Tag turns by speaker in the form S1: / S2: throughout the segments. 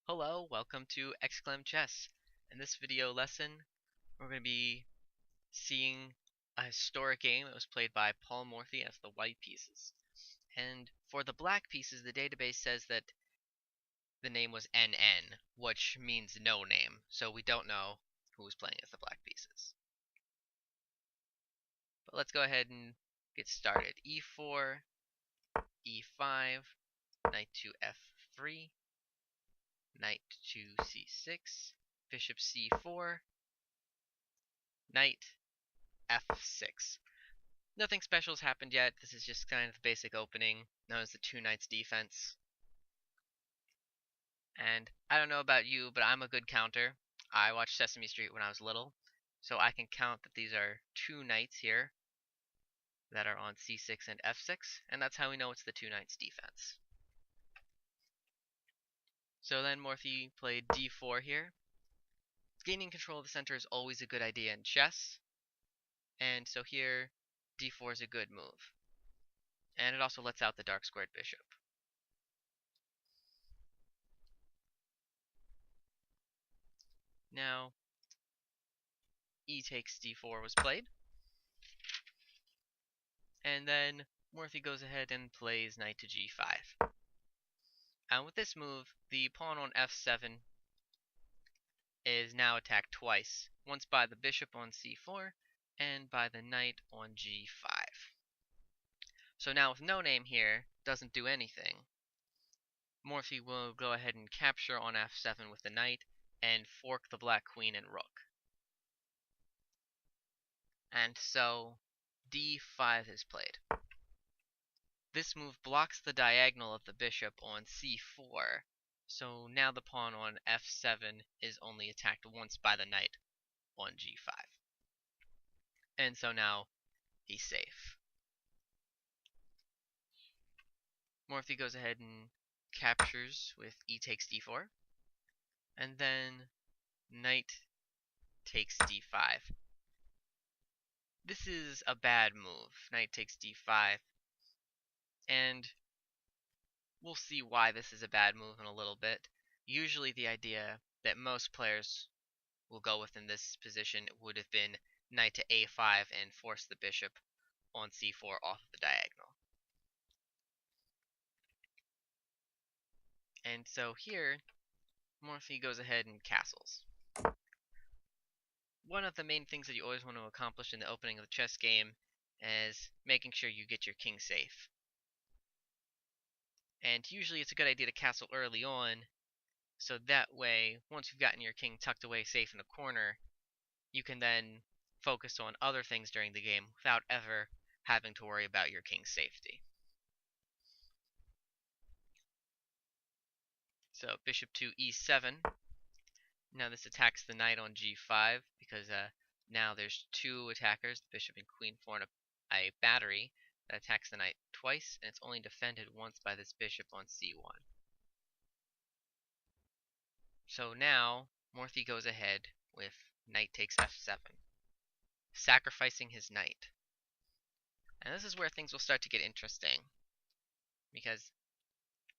S1: Hello, welcome to Exclam Chess. In this video lesson, we're going to be seeing a historic game that was played by Paul Morphy as the white pieces. And for the black pieces, the database says that the name was NN, which means no name, so we don't know who was playing as the black pieces. But let's go ahead and get started. E4, E5, knight to F3, knight to C6, bishop C4, knight F6. Nothing special has happened yet. This is just kind of the basic opening, known as the two knights defense. And I don't know about you, but I'm a good counter. I watched Sesame Street when I was little, so I can count that these are two knights here that are on C6 and F6, and that's how we know it's the two knights defense. So then Morphy played D4 here. Gaining control of the center is always a good idea in chess, and so here D4 is a good move. And it also lets out the dark squared bishop. Now, E takes D4 was played. And then Morphy goes ahead and plays knight to G5. And with this move, the pawn on F7 is now attacked twice. Once by the bishop on C4 and by the knight on G5. So now with no name here, doesn't do anything. Morphy will go ahead and capture on F7 with the knight and fork the black queen and rook. And so D5 is played. This move blocks the diagonal of the bishop on C4, so now the pawn on F7 is only attacked once by the knight on G5. And so now he's safe. Morphy goes ahead and captures with E takes D4, and then knight takes D5. This is a bad move, knight takes D5, and we'll see why this is a bad move in a little bit. Usually the idea that most players will go with in this position would have been knight to A5 and force the bishop on C4 off of the diagonal. And so here, Morphy goes ahead and castles. One of the main things that you always want to accomplish in the opening of the chess game is making sure you get your king safe. And usually it's a good idea to castle early on, so that way, once you've gotten your king tucked away safe in a corner, you can then focus on other things during the game without ever having to worry about your king's safety. So bishop to E7. Now this attacks the knight on G5 because now there's two attackers, the bishop and queen, form a battery that attacks the knight twice, and it's only defended once by this bishop on C1. So now Morphy goes ahead with knight takes F7, sacrificing his knight. And this is where things will start to get interesting, because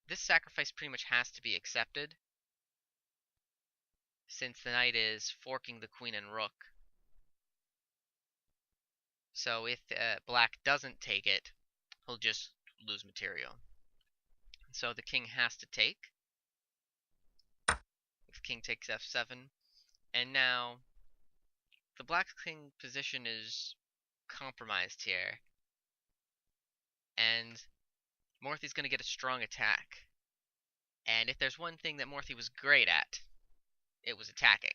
S1: this sacrifice pretty much has to be accepted, since the knight is forking the queen and rook. So if black doesn't take it, he'll just lose material. So the king has to take. If king takes F7, and now the black king position is compromised here, and Morphy's going to get a strong attack. And if there's one thing that Morphy was great at, it was attacking.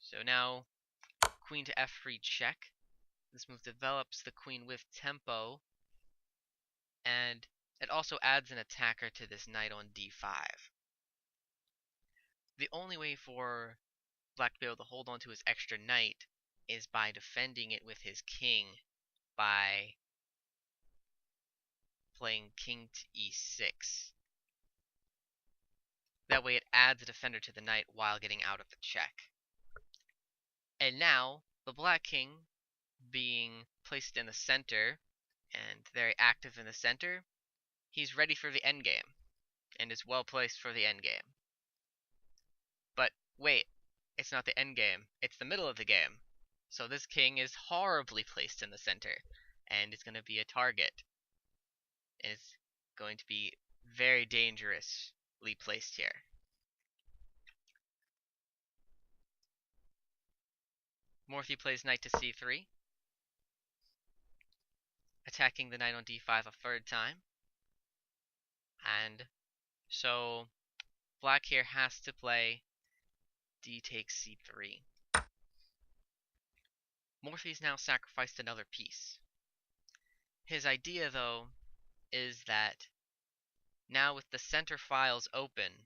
S1: So now queen to F3 check. This move develops the queen with tempo, and it also adds an attacker to this knight on D5. The only way for black to be able to hold on to his extra knight is by defending it with his king by playing king to E6. That way it adds a defender to the knight while getting out of the check. And now, the black king being placed in the center and very active in the center, he's ready for the endgame, and is well placed for the endgame. But wait, it's not the endgame, it's the middle of the game. So this king is horribly placed in the center, and is going to be a target. It's going to be very dangerously placed here. Morphy plays knight to c3, attacking the knight on d5 a third time. And so black here has to play d takes c3. Morphy's now sacrificed another piece. His idea, though, is that now with the center files open,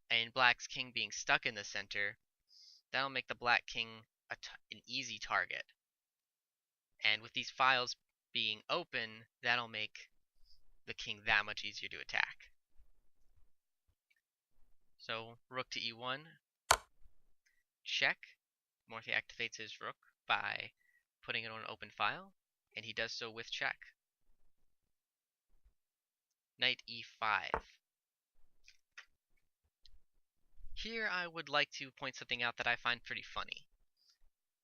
S1: and black's king being stuck in the center, that'll make the black king an easy target. And with these files being open, that'll make the king that much easier to attack. So rook to e1, check. Morphy activates his rook by putting it on an open file, and he does so with check. Knight e5. Here I would like to point something out that I find pretty funny.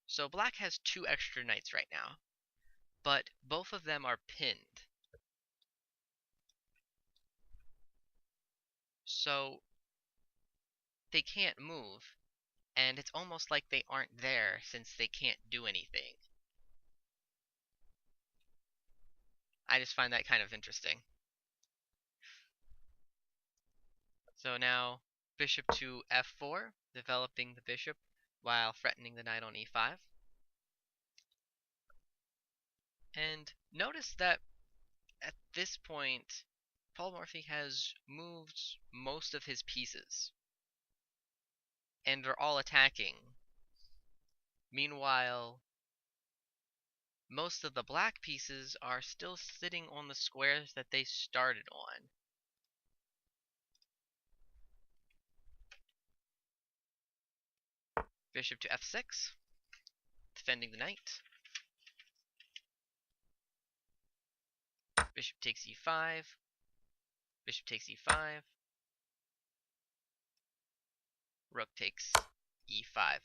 S1: So black has 2 extra knights right now, but both of them are pinned. So they can't move, and it's almost like they aren't there since they can't do anything. I just find that kind of interesting. So now bishop to f4, developing the bishop while threatening the knight on e5. And notice that at this point, Paul Morphy has moved most of his pieces, and they're all attacking. Meanwhile, most of the black pieces are still sitting on the squares that they started on. Bishop to f6, defending the knight. Bishop takes e5, bishop takes e5, rook takes e5.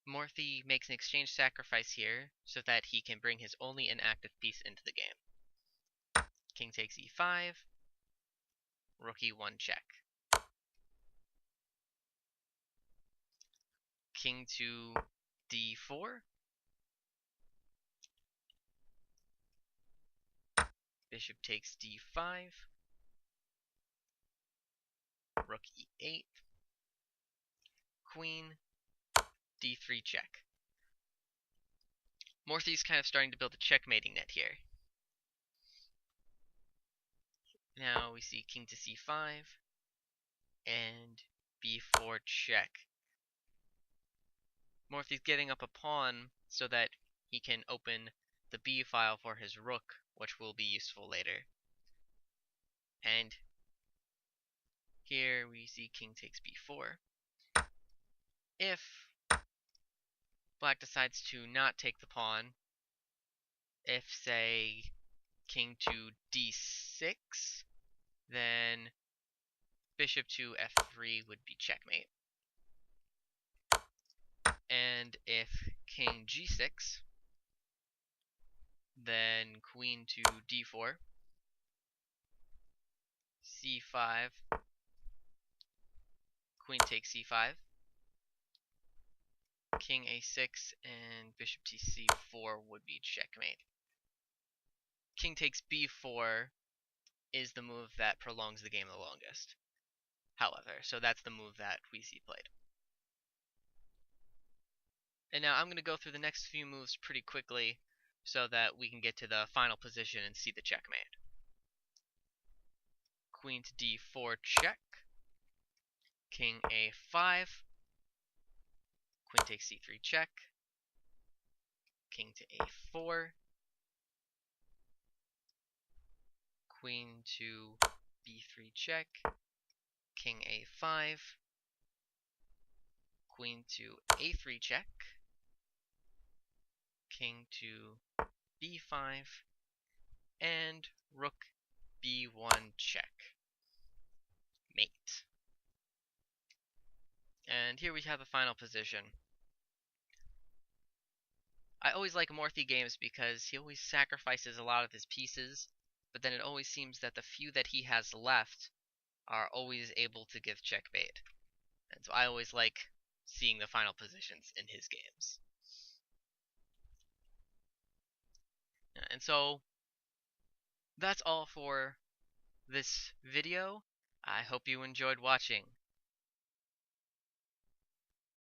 S1: Morphy makes an exchange sacrifice here so that he can bring his only inactive piece into the game. King takes e5, rook e1 check. King to d4, bishop takes d5, rook e8, queen, d3 check. Morphy's kind of starting to build a checkmating net here. Now we see king to c5 and b4 check. Morphy's getting up a pawn so that he can open the b file for his rook, which will be useful later. And here we see king takes b4. If black decides to not take the pawn, if say king to d6, then bishop to f3 would be checkmate. And if king g6, then queen to d4, c5, queen takes c5, king a6, and bishop to c4 would be checkmate. King takes b4 is the move that prolongs the game the longest, however, so that's the move that we see played. And now I'm going to go through the next few moves pretty quickly so that we can get to the final position and see the checkmate. Queen to d4 check, king a5, queen takes c3 check, king to a4, queen to b3 check, king a5, queen to a3 check, king to b5, and rook b1 check. Mate. And here we have the final position. I always like Morphy games because he always sacrifices a lot of his pieces, but then it always seems that the few that he has left are always able to give checkmate. And so I always like seeing the final positions in his games. And so that's all for this video. I hope you enjoyed watching.